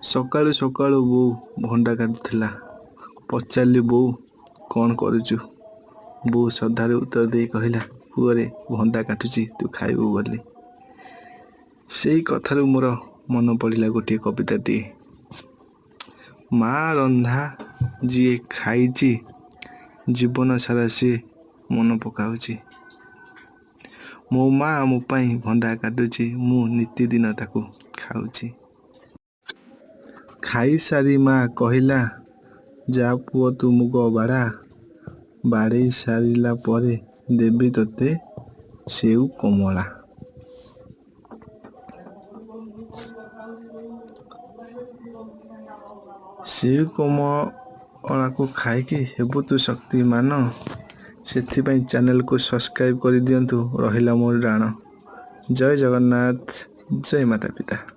ସକାଳୁ ସକାଳୁ ବୋଉ ଭଣ୍ଡା କାଟୁଥିଲା। ପଚାରିଲି, ବୋଉ କ'ଣ କରୁଛୁ? ବୋଉ ଶ୍ରଦ୍ଧାରେ ଉତ୍ତର ଦେଇ କହିଲା, ପୁଅରେ ଭଣ୍ଡା କାଟୁଛି, ତୁ ଖାଇବୁ ବୋଲି। ସେଇ କଥାରୁ ମୋର ମନେ ପଡ଼ିଲା ଗୋଟିଏ କବିତାଟିଏ। ମା ରନ୍ଧା ଯିଏ ଖାଇଛି, ଜୀବନ ସାରା ସିଏ ମନେ ପକାଉଛି। ମୋ ମା ମୋ ପାଇଁ ଭଣ୍ଡା କାଟୁଛି, ମୁଁ ନିତିଦିନ ତାକୁ ଖାଉଛି। ଖାଇସାରି ମା କହିଲା, ଯା ପୁଅ ତୁ ମୁଗ ବାଢ଼ା, ବାଡ଼େଇ ସାରିଲା ପରେ ଦେବି ତୋତେ ସେଉ କମଳା। ସେଉ କମଳାକୁ ଖାଇକି ହେବୁ ତୁ ଶକ୍ତିମାନ। ସେଥିପାଇଁ ଚ୍ୟାନେଲକୁ ସବସ୍କ୍ରାଇବ୍ କରିଦିଅନ୍ତୁ। ରହିଲା ମୋର ରାଣ। ଜୟ ଜଗନ୍ନାଥ, ଜୟ ମାତା ପିତା।